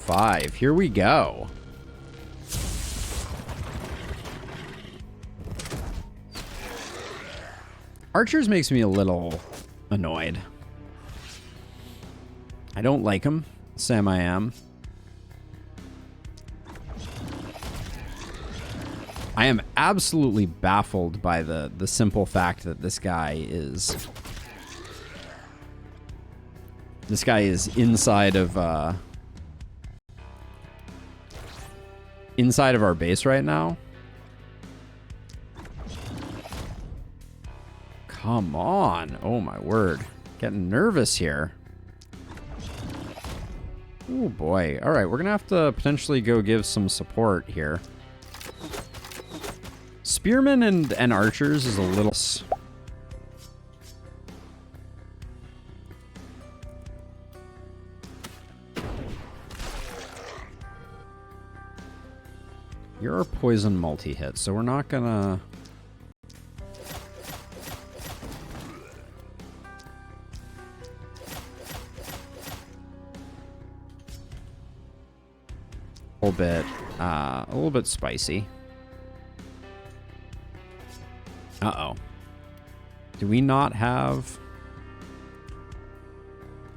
5. Here we go. Archers makes me a little annoyed. I don't like them. Sam I am. I am absolutely baffled by the simple fact that this guy is inside of our base right now. Come on. Oh my word. Getting nervous here. Oh boy. All right, we're gonna have to potentially go give some support here. Spearmen and archers is a little... You're a poison multi-hit, so we're not gonna... A little bit spicy. Uh-oh. Do we not have...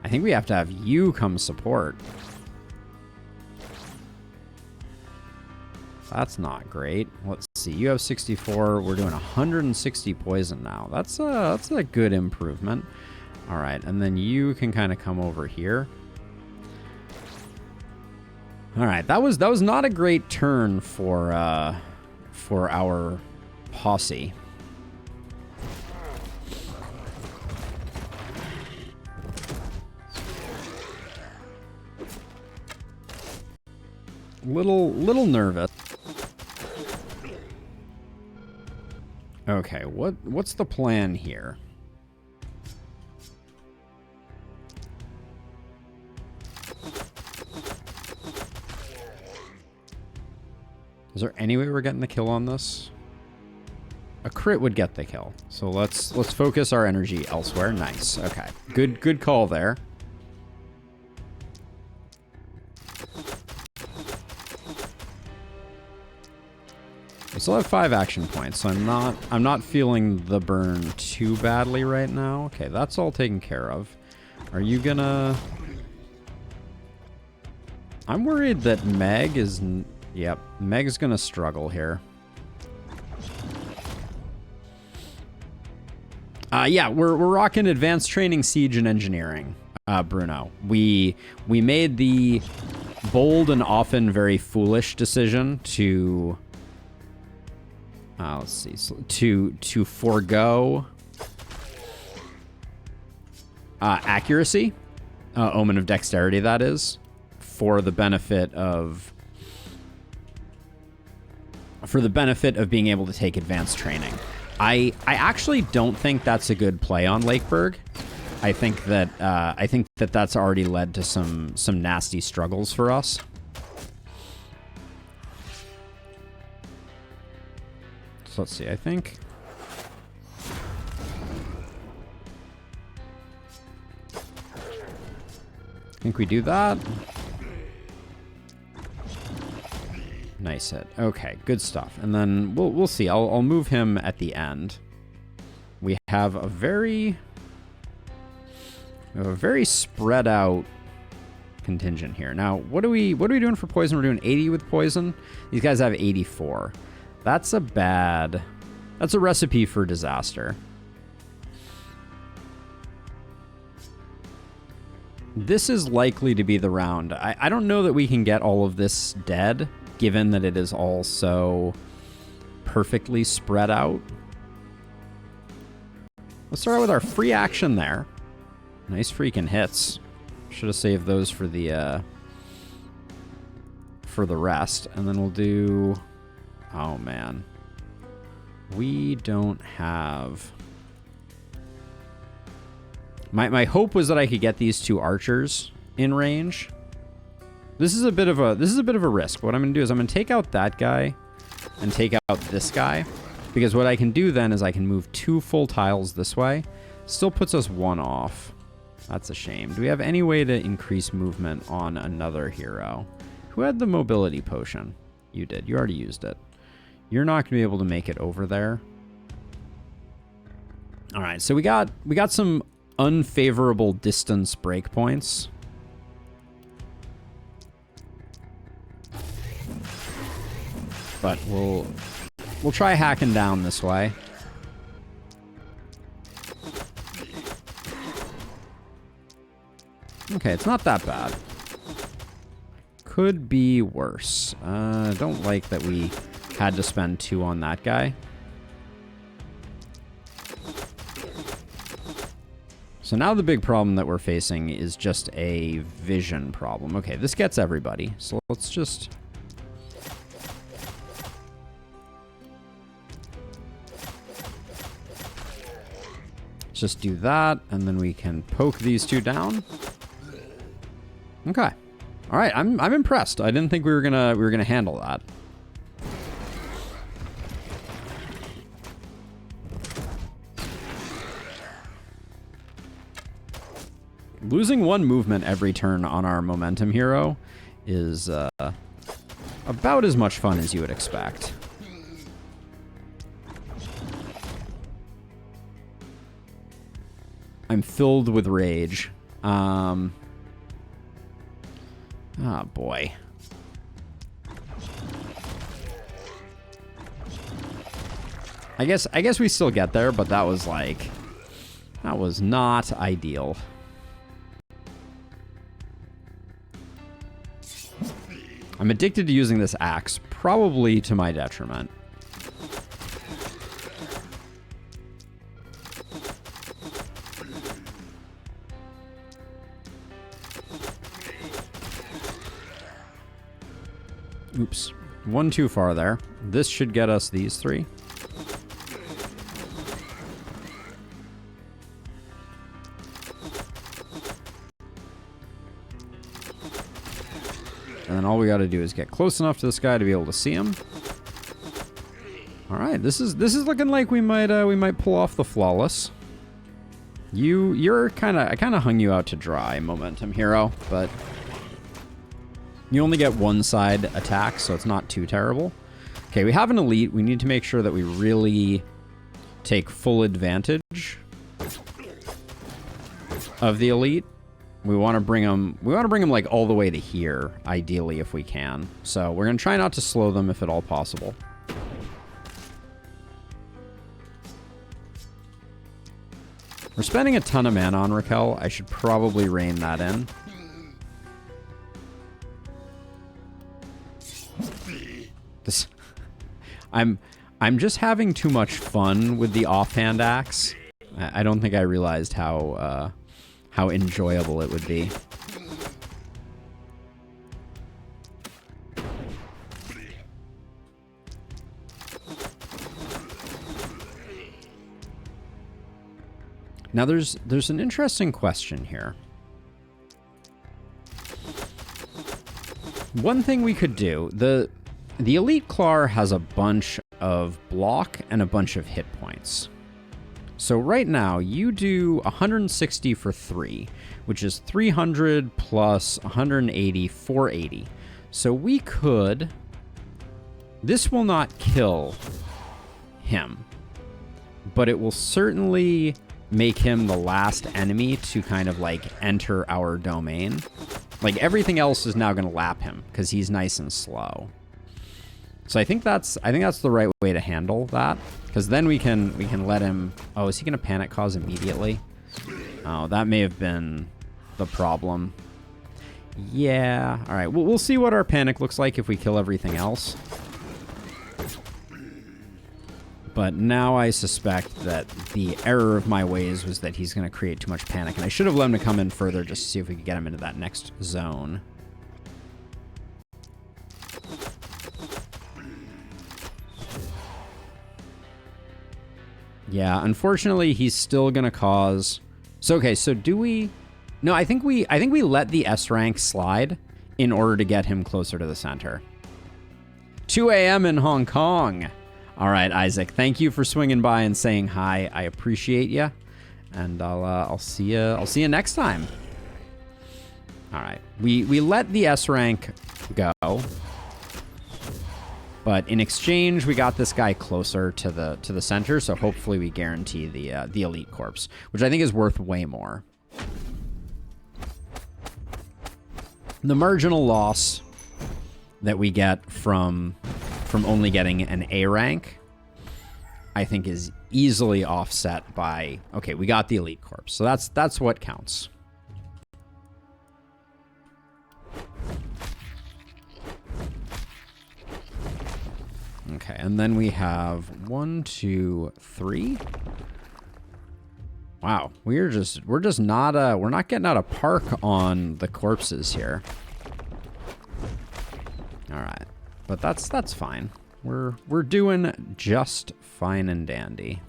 I think we have to have you come support. That's not great. Let's see. You have 64. We're doing 160 poison now. That's a good improvement. All right, and then you can kind of come over here. All right, that was not a great turn for our posse. Little nervous. Okay, what's the plan here? Is there any way we're getting the kill on this? A crit would get the kill. So let's focus our energy elsewhere. Nice. Okay. Good call there. We still have 5 action points, so I'm not feeling the burn too badly right now. Okay, that's all taken care of. Are you gonna... I'm worried that Meg is... Yep, Meg's gonna struggle here. Yeah, we're rocking advanced training, siege, and engineering, Bruno. We made the bold and often very foolish decision to let's see, to forego accuracy, omen of dexterity, that is, for the benefit of being able to take advanced training. I actually don't think that's a good play on Lakeburg. I think that that's already led to some nasty struggles for us. So let's see. I think we do that. Nice hit. Okay, good stuff. And then we'll see. I'll move him at the end. We have a very spread out contingent here. Now, what are we doing for poison? We're doing 80 with poison. These guys have 84. That's a recipe for disaster. This is likely to be the round. I don't know that we can get all of this dead, given that it is all so perfectly spread out. Let's start out with our free action there. Nice freaking hits. Should have saved those for the rest. And then we'll do... Oh, man. We don't have... My hope was that I could get these 2 archers in range. This is a bit of a risk. What I'm going to do is I'm going to take out that guy and take out this guy, because what I can do then is I can move 2 full tiles this way. Still puts us 1 off. That's a shame. Do we have any way to increase movement on another hero? Who had the mobility potion? You did. You already used it. You're not going to be able to make it over there. All right, so we got some unfavorable distance breakpoints. But we'll try hacking down this way. Okay, it's not that bad. Could be worse. Don't like that we had to spend 2 on that guy. So now the big problem that we're facing is just a vision problem. Okay, this gets everybody. So let's just... just do that, and then we can poke these 2 down. Okay. All right, I'm impressed. I didn't think we were gonna handle that. Losing 1 movement every turn on our momentum hero is about as much fun as you would expect. I'm filled with rage. Oh boy. I guess we still get there, but that was not ideal. I'm addicted to using this axe, probably to my detriment. Oops. 1 too far there. This should get us these 3. And then all we got to do is get close enough to this guy to be able to see him. All right, this is looking like we might pull off the flawless. I kind of hung you out to dry, momentum hero, but you only get 1 side attack, so it's not too terrible. Okay, we have an elite. We need to make sure that we really take full advantage of the elite. We want to bring them like all the way to here, ideally, if we can. So we're going to try not to slow them if at all possible. We're spending a ton of mana on Raquel. I should probably rein that in. This, I'm just having too much fun with the offhand axe. I don't think I realized how enjoyable it would be. Now there's an interesting question here. One thing we could do, the Elite Claw has a bunch of block and a bunch of hit points. So right now you do 160 for 3, which is 300 plus 180, 480. So we could, this will not kill him, but it will certainly make him the last enemy to kind of like enter our domain. Like everything else is now going to lap him because he's nice and slow. So I think that's the right way to handle that, because then we can let him. Oh, is he going to panic cause immediately? Oh, that may have been the problem. Yeah. All right. We'll see what our panic looks like if we kill everything else. But now I suspect that the error of my ways was that he's going to create too much panic, and I should have let him to come in further just to see if we could get him into that next zone. Yeah, unfortunately, he's still going to cause... So, okay, so do we... No, I think we let the S rank slide in order to get him closer to the center. 2 a.m. in Hong Kong. All right, Isaac, thank you for swinging by and saying hi. I appreciate you, and I'll see you next time. All right. We let the S rank go. But in exchange, we got this guy closer to the center, so hopefully we guarantee the elite corpse, which I think is worth way more. The marginal loss that we get from only getting an A rank, I think, is easily offset by, okay, we got the elite corpse, so that's what counts. Okay, and then we have 1, 2, 3. Wow, we're just not we're not getting out of park on the corpses here. All right, but that's fine. We're doing just fine and dandy.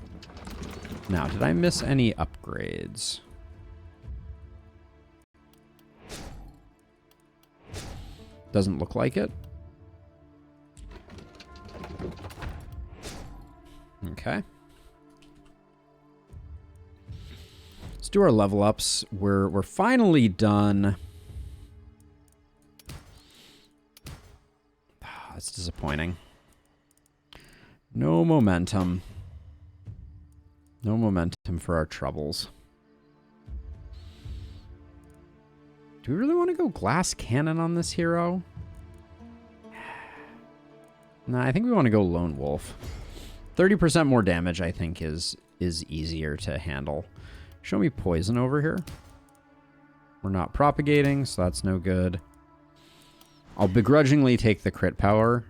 Now, did I miss any upgrades? Doesn't look like it. Okay. Let's do our level ups. We're finally done. That's disappointing. No momentum. No momentum for our troubles. Do we really want to go glass cannon on this hero? Nah, I think we want to go lone wolf. 30% more damage, I think, is easier to handle. Show me poison over here. We're not propagating, so that's no good. I'll begrudgingly take the crit power.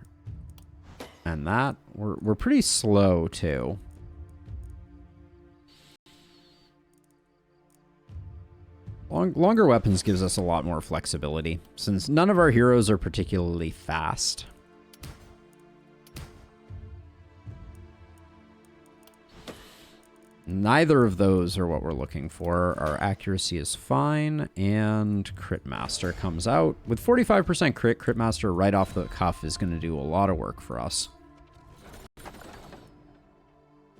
And that, we're pretty slow, too. Longer weapons gives us a lot more flexibility, since none of our heroes are particularly fast. Neither of those are what we're looking for. Our accuracy is fine, and Crit Master comes out. With 45% Crit Master right off the cuff is going to do a lot of work for us.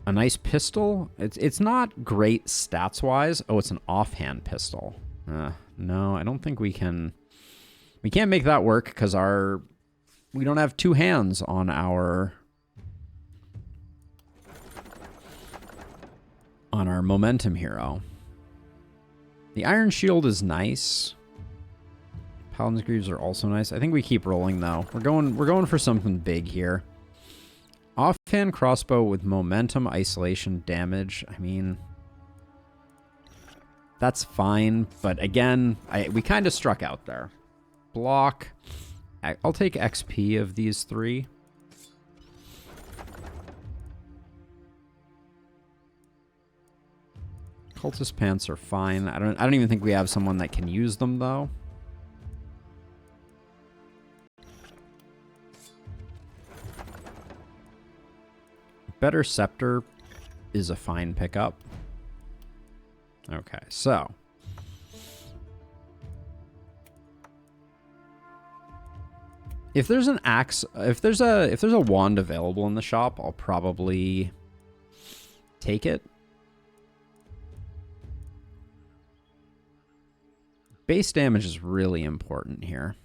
A nice pistol. It's not great stats-wise. Oh, it's an offhand pistol. No, I don't think we can... We can't make that work because we don't have two hands on our momentum hero. The Iron Shield is nice. Paladin's Greaves are also nice. I think we keep rolling though. We're going for something big here. Offhand crossbow with momentum, isolation, damage. I mean, that's fine, but again, we kind of struck out there. Block. I'll take XP of these three. Cultist pants are fine. I don't even think we have someone that can use them though. Better Scepter is a fine pickup. Okay, so if there's an axe, if there's a wand available in the shop, I'll probably take it. Base damage is really important here.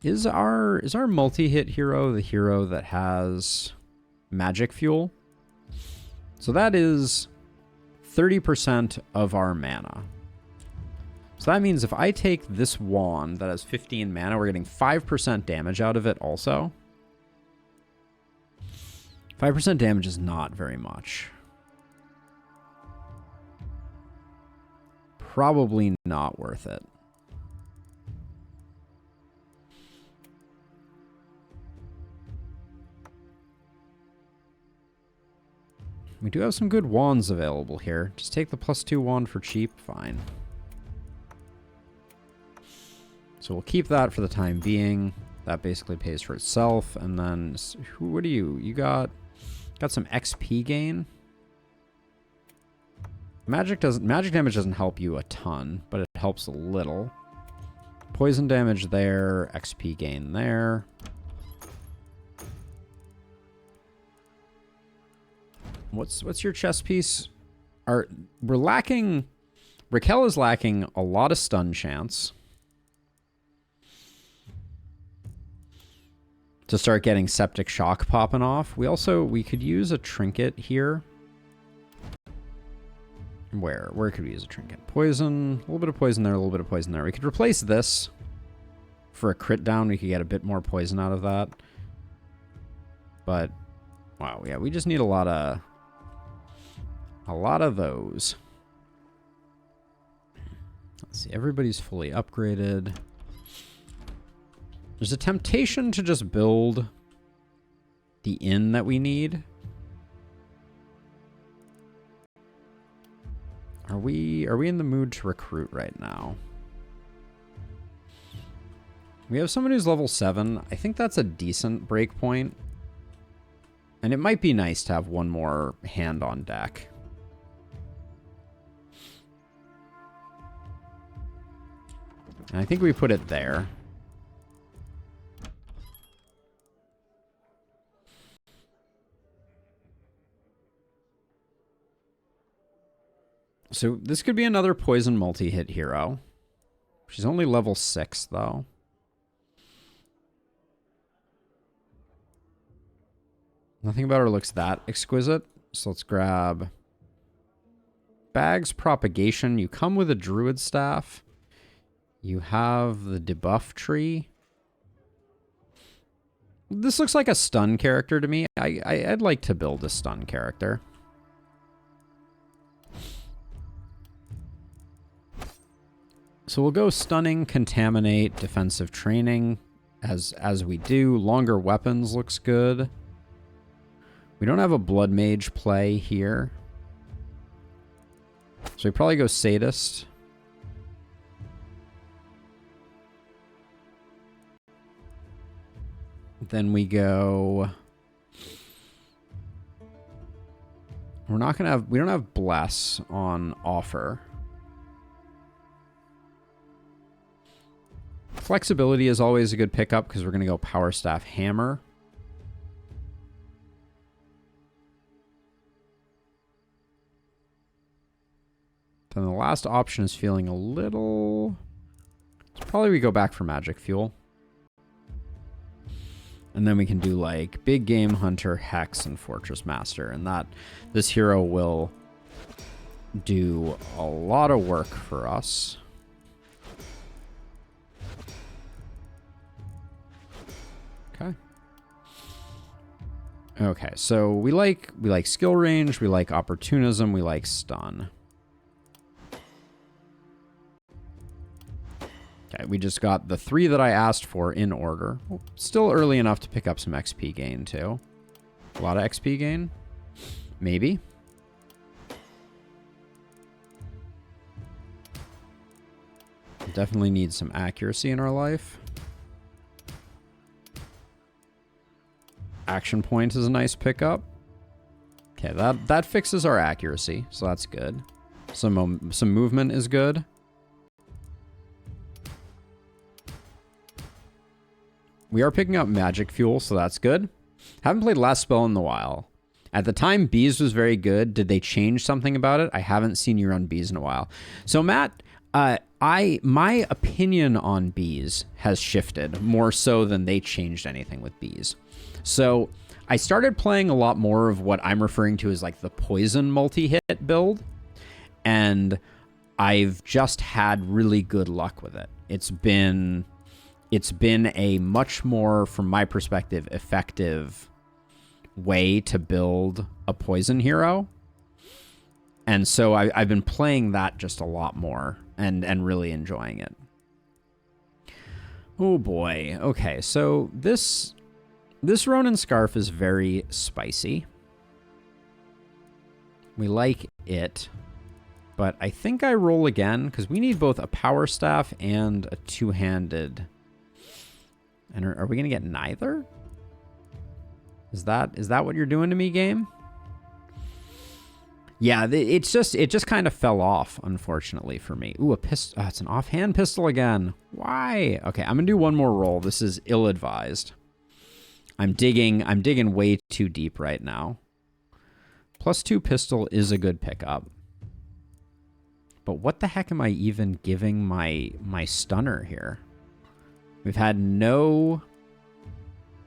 Is our multi-hit hero the hero that has magic fuel? So that is 30% of our mana. So that means if I take this wand that has 15 mana, we're getting 5% damage out of it also. 5% damage is not very much. Probably not worth it. We do have some good wands available here. Just take the +2 wand for cheap. Fine. So we'll keep that for the time being. That basically pays for itself. And then, what do you? You got some XP gain. Magic damage doesn't help you a ton, but it helps a little. Poison damage there, XP gain there. What's your chest piece? We're lacking Raquel is lacking a lot of stun chance to start getting septic shock popping off. We could use a trinket here. Where could we use a trinket? Poison, a little bit of poison there, a little bit of poison there. We could replace this for a crit down. We could get a bit more poison out of that. But wow, yeah, we just need a lot of those. Let's see, everybody's fully upgraded. There's a temptation to just build the inn that we need. Are we in the mood to recruit right now? We have someone who's level 7. I think that's a decent breakpoint. And it might be nice to have one more hand on deck. And I think we put it there. So this could be another poison multi-hit hero. She's only level 6, though. Nothing about her looks that exquisite. So let's grab Bag's Propagation. You come with a Druid Staff. You have the debuff tree. This looks like a stun character to me. I'd like to build a stun character. So we'll go stunning, contaminate, defensive training as we do. Longer weapons looks good. We don't have a blood mage play here. So we probably go sadist. Then we go... we don't have bless on offer. Flexibility is always a good pickup because we're going to go Power Staff Hammer. Then the last option is feeling a little... probably we go back for Magic Fuel. And then we can do like Big Game Hunter, Hex, and Fortress Master. And this hero will do a lot of work for us. Okay. Okay, so we like skill range, we like opportunism, we like stun. Okay, we just got the 3 that I asked for in order. Still early enough to pick up some XP gain, too. A lot of XP gain? Maybe. Definitely need some accuracy in our life. Action point is a nice pickup. Okay, that fixes our accuracy, so that's good. Some movement is good. We are picking up Magic Fuel, so that's good. Haven't played Last Spell in a while. At the time, Bees was very good. Did they change something about it? I haven't seen you run Bees in a while. So, Matt, my opinion on Bees has shifted more so than they changed anything with Bees. So, I started playing a lot more of what I'm referring to as like the poison multi-hit build. And I've just had really good luck with it. It's been a much more, from my perspective, effective way to build a poison hero. And so I've been playing that just a lot more and really enjoying it. Oh boy. Okay, so this Ronin Scarf is very spicy. We like it. But I think I roll again because we need both a Power Staff and a two-handed... And are we going to get neither? Is that what you're doing to me, game? Yeah, it just kind of fell off, unfortunately, for me. Ooh, a pistol. Oh, it's an offhand pistol again. Why? Okay, I'm going to do one more roll. This is ill-advised. I'm digging way too deep right now. +2 pistol is a good pickup. But what the heck am I even giving my stunner here? We've had no...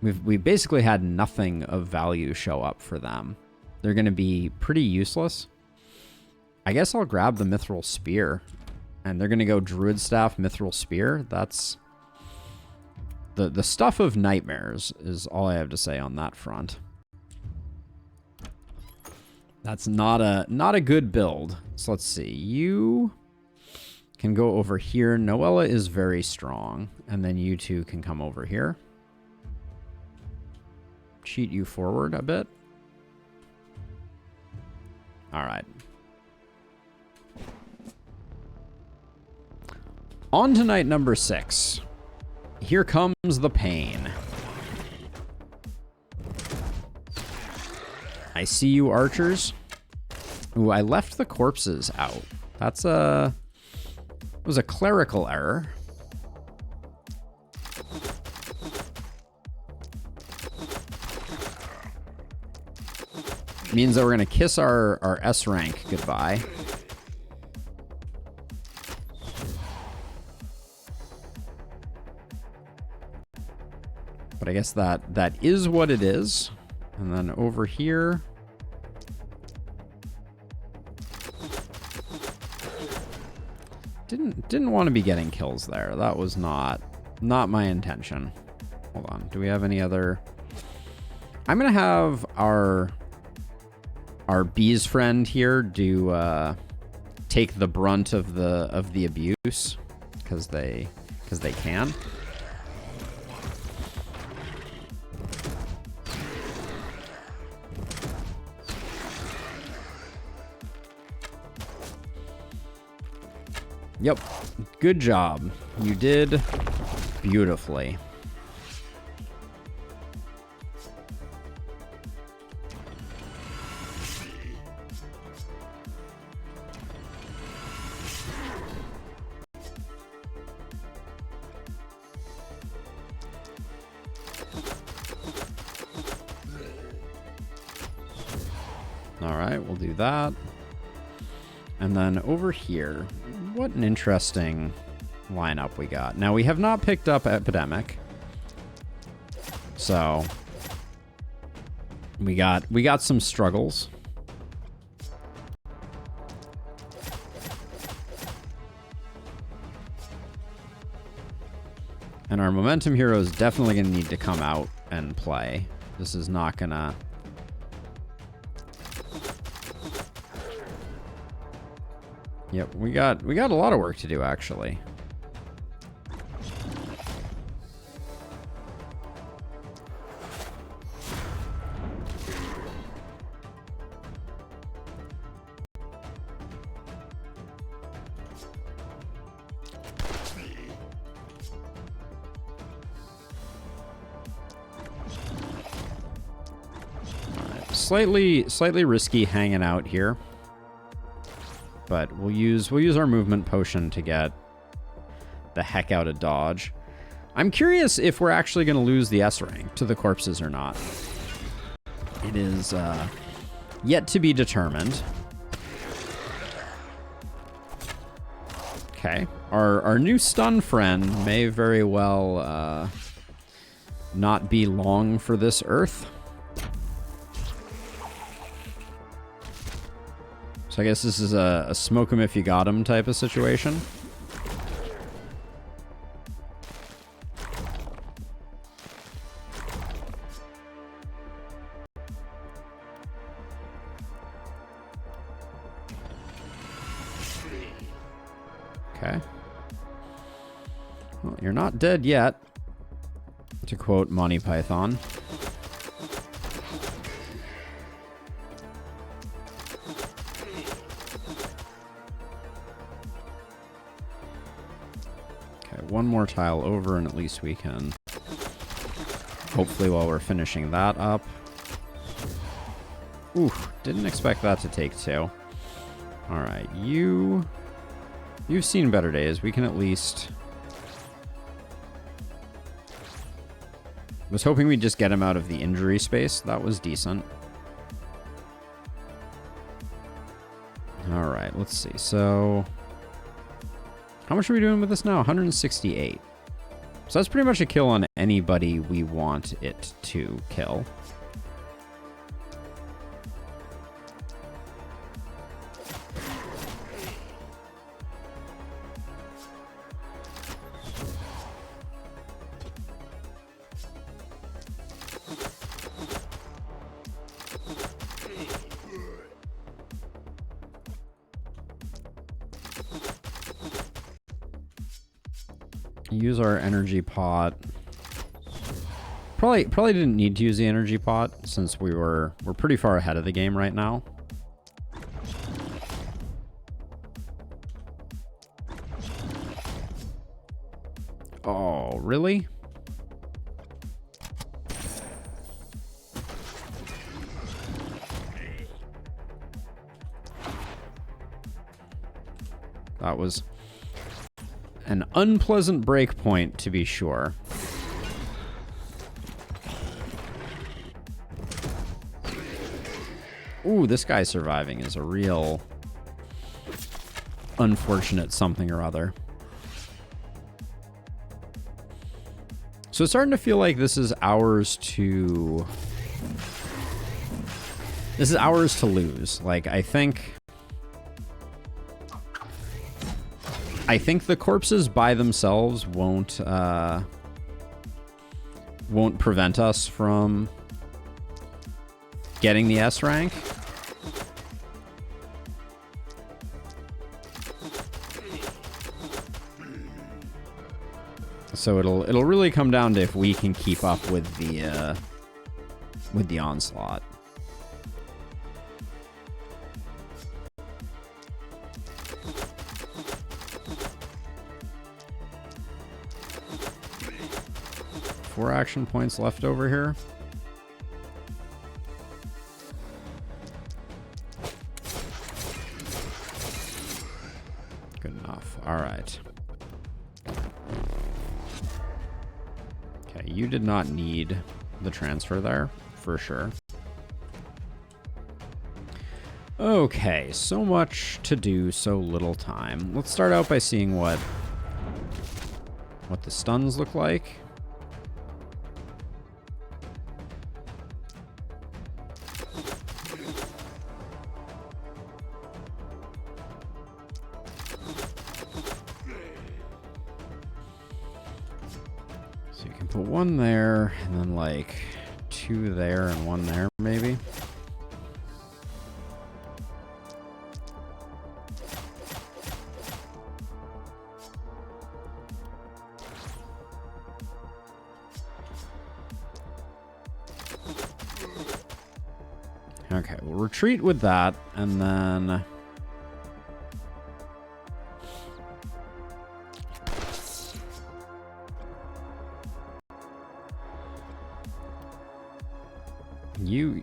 We basically had nothing of value show up for them. They're going to be pretty useless. I guess I'll grab the Mithril Spear. And they're going to go Druid Staff, Mithril Spear. That's... The stuff of nightmares is all I have to say on that front. That's not a good build. So let's see. You can go over here. Noella is very strong. And then you two can come over here. Cheat you forward a bit. All right. On to night number 6. Here comes the pain. I see you, archers. Ooh, I left the corpses out. That's it was a clerical error. Means that we're gonna kiss our S rank goodbye. But I guess that is what it is. And then over here, didn't want to be getting kills there. That was not my intention. Hold on. Do we have any other? I'm gonna have our bees friend here do take the brunt of the abuse because they can. Yep. Good job. You did beautifully. All right, we'll do that. And then over here, what an interesting lineup we got. Now, we have not picked up Epidemic. So, we got some struggles. And our Momentum hero is definitely going to need to come out and play. This is not going to... Yep, we got a lot of work to do, actually. Slightly risky hanging out here. But we'll use our movement potion to get the heck out of dodge. I'm curious if we're actually going to lose the S rank to the corpses or not. It is yet to be determined. Okay, our new stun friend may very well not be long for this earth. So I guess this is a smoke 'em if you got 'em type of situation. Okay. Well, you're not dead yet, to quote Monty Python. One more tile over, and at least we can, hopefully while we're finishing that up. Ooh, didn't expect that to take 2. Alright, you've seen better days. We can at least... Was hoping we'd just get him out of the injury space. That was decent. Alright, let's see. So... How much are we doing with this now? 168. So that's pretty much a kill on anybody we want it to kill. Use our energy pot. Probably didn't need to use the energy pot since we're pretty far ahead of the game right now. Oh, really? That was an unpleasant break point, to be sure. Ooh, this guy surviving is a real unfortunate something or other. So it's starting to feel like this is ours to... This is ours to lose. Like, I think the corpses by themselves won't prevent us from getting the S rank. So it'll really come down to if we can keep up with the onslaught. Four action points left over here. Good enough. All right. Okay, you did not need the transfer there, for sure. Okay, so much to do, so little time. Let's start out by seeing what the stuns look like. Put one there, and then like two there and one there, maybe. Okay, we'll retreat with that, and then...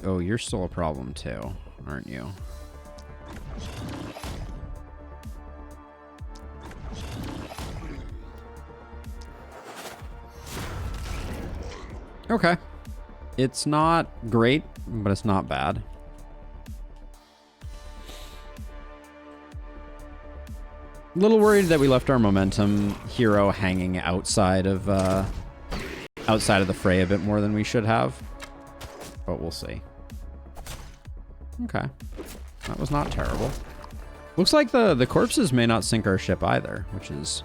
Oh, you're still a problem too, aren't you? Okay. It's not great, but it's not bad. A little worried that we left our momentum hero hanging outside of the fray a bit more than we should have. But we'll see. Okay. That was not terrible. Looks like the corpses may not sink our ship either, which is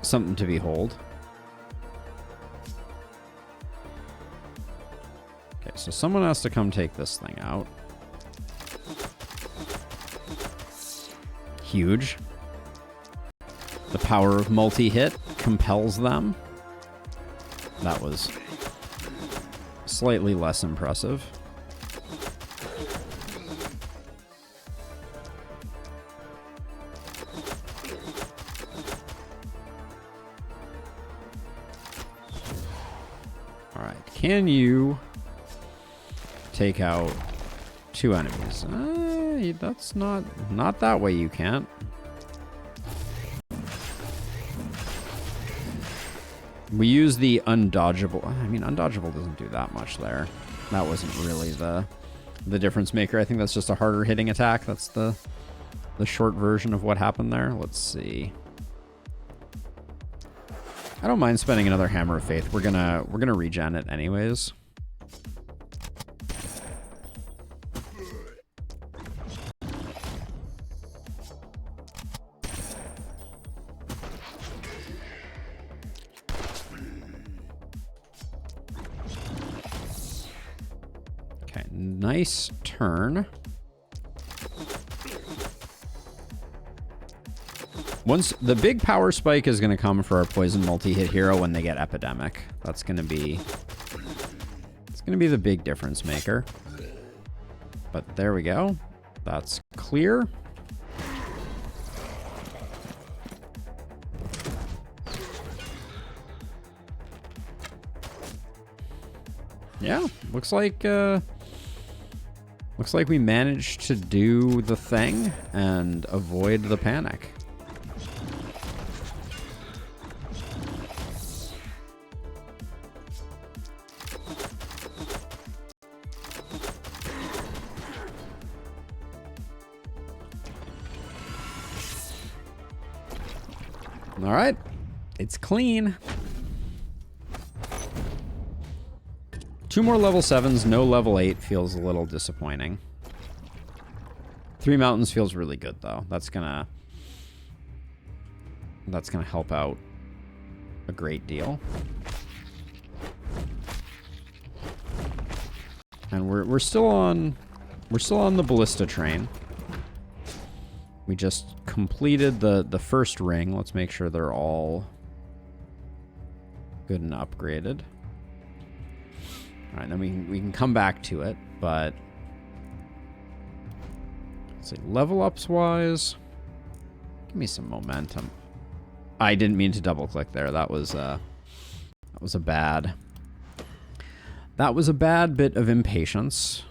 something to behold. Okay, so someone has to come take this thing out. Huge. The power of multi-hit compels them. That was slightly less impressive. All right, can you take out two enemies? That's not that way you can't. We use the undodgeable. I mean, undodgeable doesn't do that much there. That wasn't really the difference maker. I think that's just a harder hitting attack. That's the short version of what happened there. Let's see. I don't mind spending another Hammer of Faith. We're gonna regen it anyways. Okay, nice turn. Once the big power spike is going to come for our poison multi-hit hero when they get epidemic. That's going to be the big difference maker. But there we go. That's clear. Yeah, looks like we managed to do the thing and avoid the panic. All right, it's clean. 2 more level 7s, no level 8 feels a little disappointing. 3 mountains feels really good though. That's gonna help out a great deal. And we're still on the ballista train. We just completed the first ring. Let's make sure they're all good and upgraded. All right, then we can come back to it, but let's see, level ups wise, give me some momentum. I didn't mean to double click there. That was a bad bit of impatience.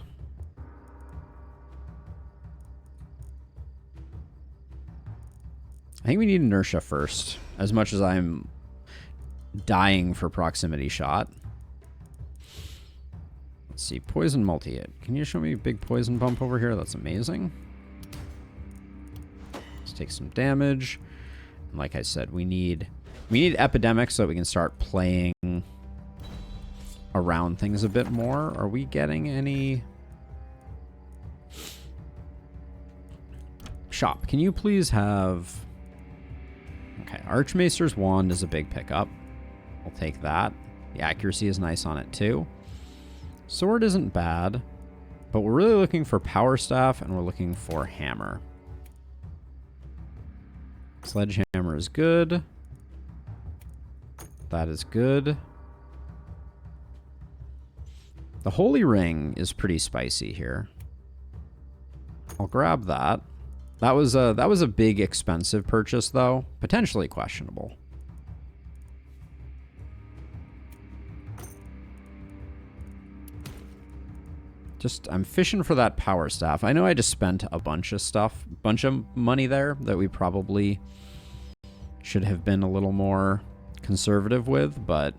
I think we need inertia first, as much as I'm dying for proximity shot. Let's see, poison multi-hit. Can you show me a big poison bump over here? That's amazing. Let's take some damage. And like I said, we need epidemic so that we can start playing around things a bit more. Are we getting any... Shop, can you please have... Okay, Archmaester's Wand is a big pickup. We'll take that. The accuracy is nice on it too. Sword isn't bad, but we're really looking for Power Staff and we're looking for Hammer. Sledgehammer is good. That is good. The Holy Ring is pretty spicy here. I'll grab that. That was a big expensive purchase though, potentially questionable. Just I'm fishing for that Power Staff. I know I just spent a bunch of money there that we probably should have been a little more conservative with, but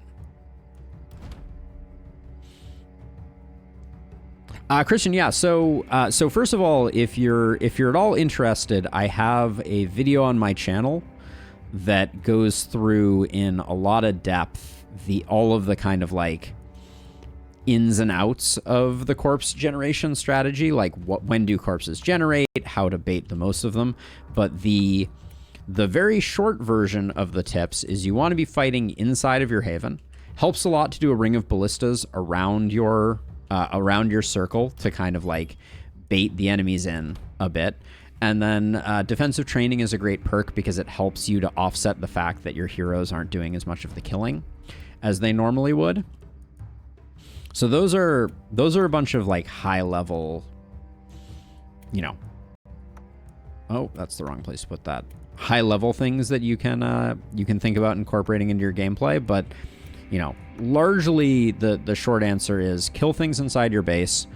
Christian, yeah. So first of all, if you're at all interested, I have a video on my channel that goes through in a lot of depth all of the kind of like ins and outs of the corpse generation strategy, like when do corpses generate, how to bait the most of them. But the very short version of the tips is you want to be fighting inside of your haven. Helps a lot to do a ring of ballistas around your circle to kind of like bait the enemies in a bit. And then defensive training is a great perk because it helps you to offset the fact that your heroes aren't doing as much of the killing as they normally would. So those are a bunch of like high level, you know. Oh, that's the wrong place to put that. High level things that you can think about incorporating into your gameplay, but you know, largely the short answer is kill things inside your base,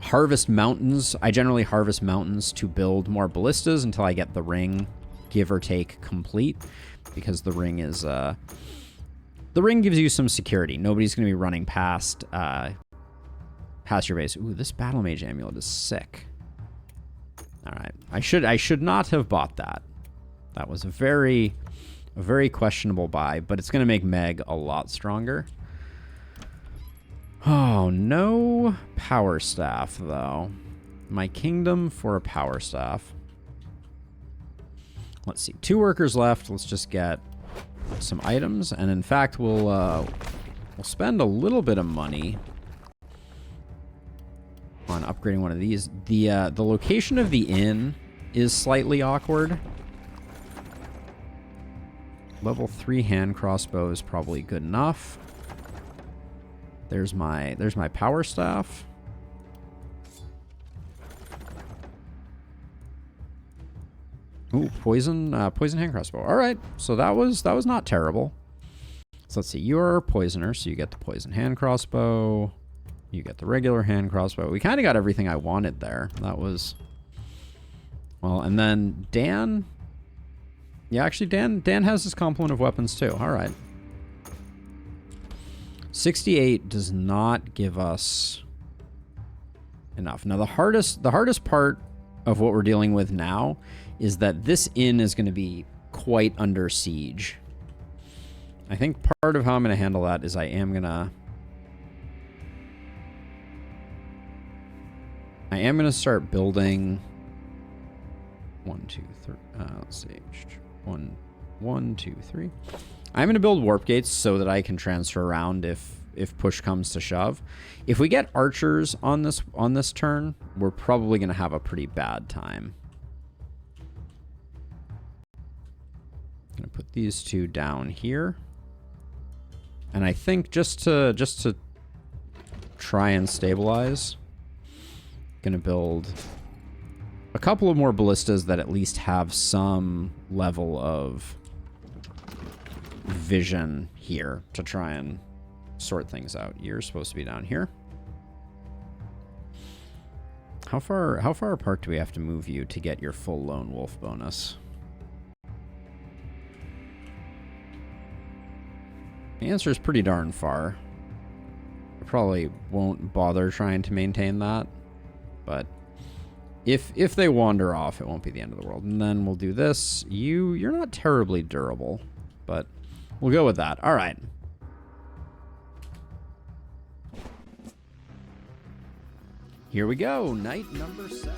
harvest mountains. I generally harvest mountains to build more ballistas until I get the ring, give or take, complete, because the ring is the ring gives you some security. Nobody's going to be running past your base. Ooh, this Battle Mage amulet is sick. All right, I should not have bought that. That was a very, A very questionable buy, but it's going to make Meg a lot stronger. Oh, no power staff, though. My kingdom for a power staff. Let's see. 2 workers left. Let's just get some items. And in fact, we'll spend a little bit of money on upgrading one of these. The location of the inn is slightly awkward. Level 3 hand crossbow is probably good enough. There's my power staff. Ooh, poison hand crossbow. All right, so that was not terrible. So let's see. You're a poisoner, so you get the poison hand crossbow. You get the regular hand crossbow. We kind of got everything I wanted there. That was well, and then Dan. Yeah, actually, Dan has his complement of weapons too. All right. 68 does not give us enough. Now the hardest part of what we're dealing with now is that this inn is going to be quite under siege. I think part of how I'm going to handle that is I am going to start building 1, 2, 3. Let's see. 1, 2, 3. I'm going to build warp gates so that I can transfer around if push comes to shove. If we get archers on this turn, we're probably going to have a pretty bad time. I'm going to put these 2 down here. And I think just to try and stabilize, I'm going to build a couple of more ballistas that at least have some level of vision here to try and sort things out. You're supposed to be down here. How far apart do we have to move you to get your full lone wolf bonus? The answer is pretty darn far. I probably won't bother trying to maintain that, but if they wander off, it won't be the end of the world. And then we'll do this. You're not terribly durable, but we'll go with that. All right. Here we go. Night number 7.